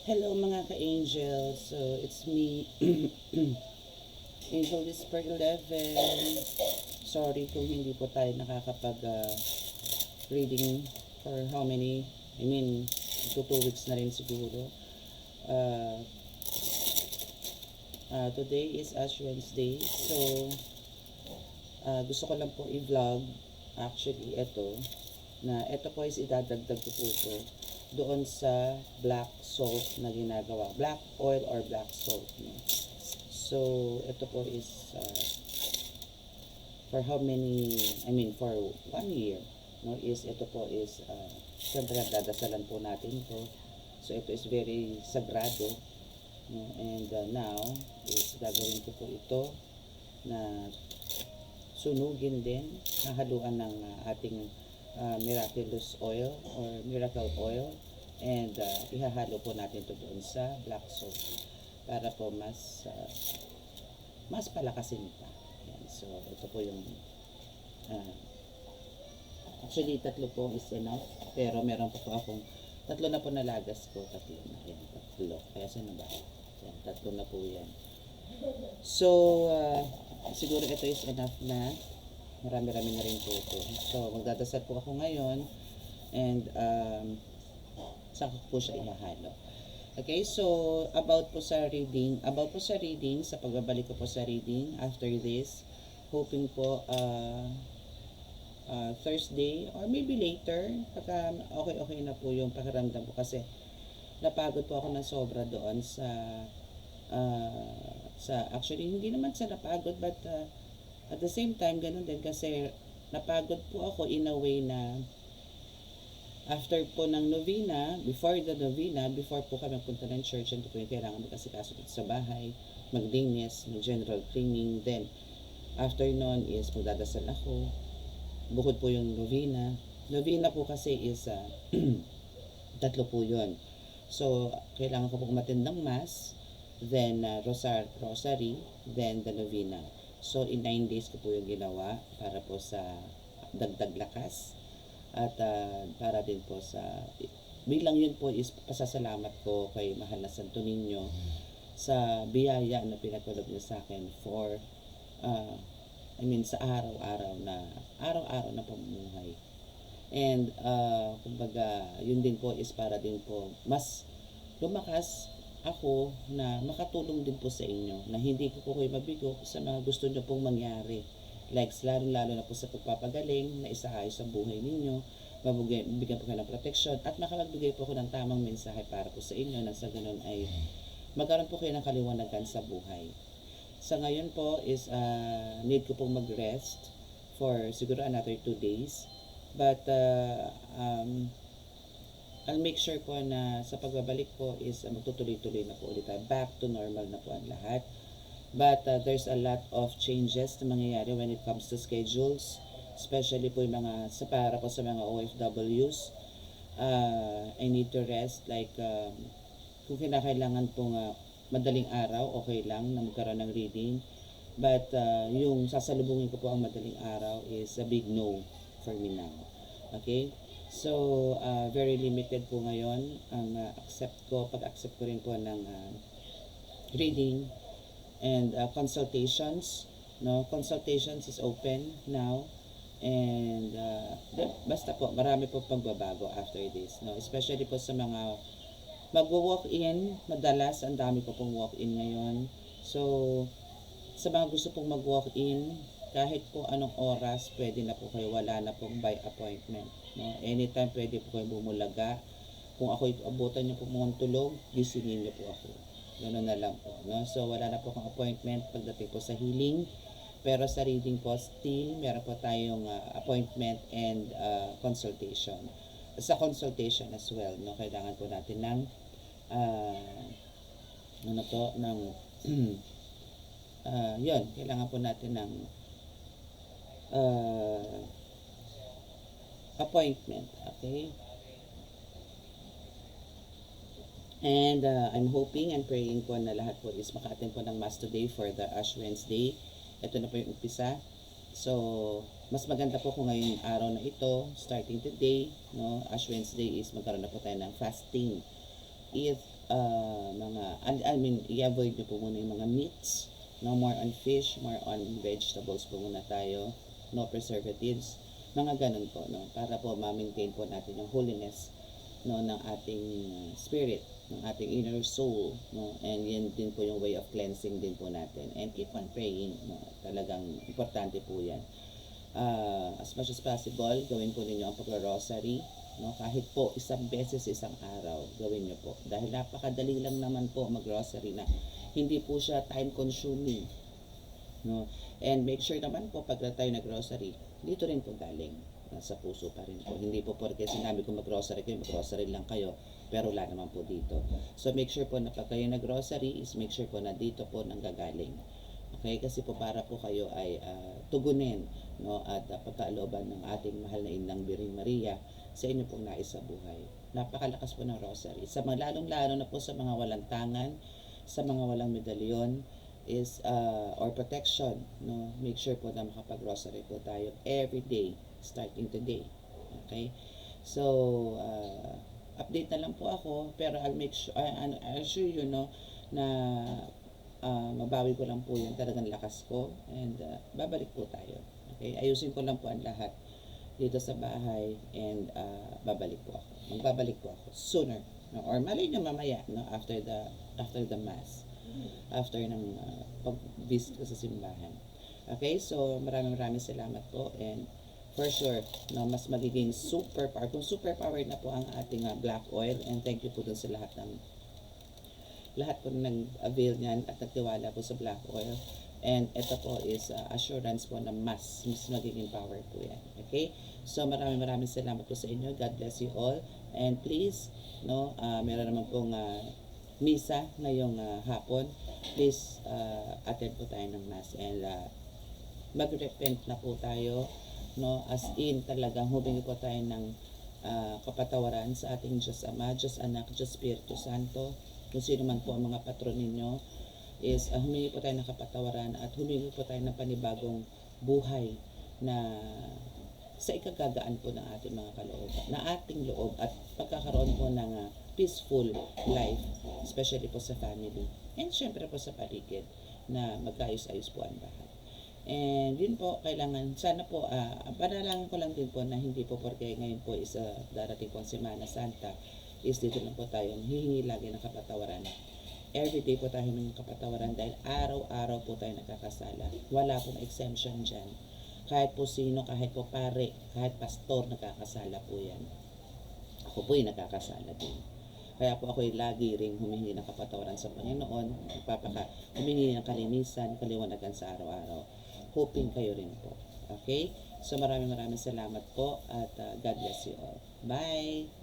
Hello mga ka-angel. So, it's me, Angel Whisper 11. Sorry kung hindi po tayo nakakapag-reading for how many, I mean, 2 weeks na rin siguro. Uh, Today is Ash Wednesday. So, gusto ko lang po i-vlog. Actually, ito po is idadagdag ko po ito doon sa black salt na ginagawa. Black oil or black salt. No? So, ito po is for how many, I mean, for 1 year. No, is ito po is, siyempre dadasalan po natin ito. So, ito is very sagrado. No? And now, is gagawin ko po ito na sunugin din, hahaluan ng ating miraculous oil or miracle oil, and ihahalo po natin ito doon sa black salt para po mas palakasin pa. Yan. So, ito po yung uh, actually tatlo po is enough, pero meron pa po akong tatlo na po nalagas ko, tatlo na yan, tatlo, kaya saan ba yan, tatlo na po yan. So, siguro ito is enough na. Marami-rami na rin po ito. So, magdadasal po ako ngayon. And, saka po siya ihahalo. Okay, so, about po sa reading, sa pagbabalik ko po sa reading, after this, hoping po, Thursday, or maybe later, pagka okay na po yung pakiramdam ko kasi napagod po ako ng sobra doon actually hindi naman sa napagod, but at the same time ganun din kasi napagod po ako in a way na after po ng novena, before po kami punta ng church, ito po yung kailangan magkasikaso dito sa bahay, maglinis, mag-general cleaning, then after nun is magdadasal ako, bukod po yung novena po kasi is tatlo po yun. So, kailangan ko pong matindang mass, then rosary, then the novena. So, in 9 days ko po yung ginawa para po sa dagdag lakas at para din po sa bilang yun po is pasasalamat ko kay mahal na Santo Niño sa biyaya na pinatulog niya sa akin for sa araw-araw na pamumuhay. And kumbaga yun din po is para din po mas lumakas ako na makatulong din po sa inyo, na hindi ko po kayo mabigo sa mga gusto nyo pong mangyari, like lalo na po sa pagpapagaling na isaayos sa buhay ninyo, bigyan po kayo ng protection at makapagbigay po ako ng tamang mensahe para po sa inyo na sa ganun ay magkaroon po kayo ng kaliwanagan sa buhay. Sa ngayon po is need ko pong mag-rest for siguro another 2 days. But I'll make sure po na sa pagbabalik po is magtutuloy-tuloy na po ulit tayo. Back to normal na po ang lahat. But there's a lot of changes na mangyayari when it comes to schedules. Especially po yung para po sa mga OFWs. I need to rest. Like, kung kinakailangan pong madaling araw, okay lang na magkaroon ng reading. But yung sasalubungin ko po ang madaling araw is a big no for me now. Okay? So, very limited po ngayon ang pag-accept ko rin po ng reading and consultations. No, consultations is open now. And basta po, marami po pagbabago after this. No? Especially po sa mga magwo-walk-in, madalas ang dami po pong walk-in ngayon. So, sa mga gusto pong mag-walk-in, kahit po anong oras, pwede na po kayo, wala na pong by appointment. No? Anytime pwede po kayo bumulaga. Kung ako abutan niyo po mong tulog, gisingin niyo po ako. Ganoon na lang po. No? So, wala na po akong appointment pagdating po sa healing. Pero sa reading po, still, meron po tayong appointment and consultation. Sa consultation as well, no? Kailangan po natin ng yun, kailangan po natin ng appointment. Okay? And I'm hoping and praying po na lahat po is maka-attend po ng Mass today for the Ash Wednesday. Ito na po yung umpisa. So, mas maganda po kung ngayong araw na ito, starting today, no, Ash Wednesday is magkaroon na po tayo ng fasting. If I mean, i-avoid nyo po muna yung mga meats. No more on fish, more on vegetables po muna tayo. No preservatives. Mga ganun po, no? Para po ma-maintain po natin yung holiness, no, ng ating spirit, ng ating inner soul, no? And yan din po yung way of cleansing din po natin. And keep on praying, no? Talagang importante po yan. As much as possible, gawin po ninyo ang pag-rosary, no? Kahit po isang beses isang araw, gawin nyo po. Dahil napakadali lang naman po mag-rosary na hindi po siya time consuming, no? And make sure naman po pag tayo nag-rosary, dito rin po galing, nasa puso pa rin po. Hindi po porque sinabi ko mag-rosary kayo, mag-rosary lang kayo, pero wala naman po dito. So make sure po na pag kayo nag-rosary is make sure po na dito po nanggagaling. Okay, kasi po para po kayo ay tugunin, no, at pagkalooban ng ating mahal na Inang Birheng Maria sa inyo pong nais sa buhay. Napakalakas po ng rosary. Sa mga lalong-lalo na po sa mga walang tangan, sa mga walang medalyon, is or protection, no, make sure po na makapag-rosary po tayo every day starting today. Okay, so update na lang po ako, pero I'll make sure, I'll assure you, no, na mabawi ko lang po yung talagang lakas ko, and babalik po tayo. Okay, ayusin ko lang po ang lahat dito sa bahay, and babalik po ako, magbabalik po ako sooner, no, or malay nyo mamaya, no, after the mass, after ng pag-visit ko sa simbahan. Okay, so maraming salamat po, and for sure, no, mas magiging super power. Kung super power na po ang ating black oil, and thank you po dun sa lahat po nag-avail niyan at nagtiwala po sa black oil. And ito po is assurance po na mas magiging power po yan. Okay? So maraming salamat po sa inyo. God bless you all. And please, no, meron naman pong misa ngayong hapon. Please attend po tayo ng mass, and mag-repent na po tayo, no, as in talagang humingi po tayo ng kapatawaran sa ating Diyos Ama, Diyos Anak, Diyos Espiritu Santo. Kung sino man po ang mga patron ninyo, is humingi po tayo ng kapatawaran at humingi po tayo ng panibagong buhay na sa ikagagaan po ng ating mga kaloob, na ating loob, at pagkakaroon po ng peaceful life, especially po sa family, and syempre po sa paligid, na magkaayos-ayos po ang lahat. And yun po, kailangan, sana po, panalangin ko lang din po na hindi po porque ngayon po is darating po ang Semana Santa, is dito lang po tayo hihingi lagi ng kapatawaran. Everyday po tayo ng kapatawaran dahil araw-araw po tayo nagkakasala. Wala pong exemption dyan. Kahit po sino, kahit po pare, kahit pastor, nagkakasala po yan. Ako po yung nagkakasala din. Kaya po ako lagi ring humihingi ng kapatawaran sa Panginoon, humihingi ng kalinisan, kaliwanagan sa araw-araw. Hoping kayo rin po. Okay? So maraming salamat po, at God bless you all. Bye!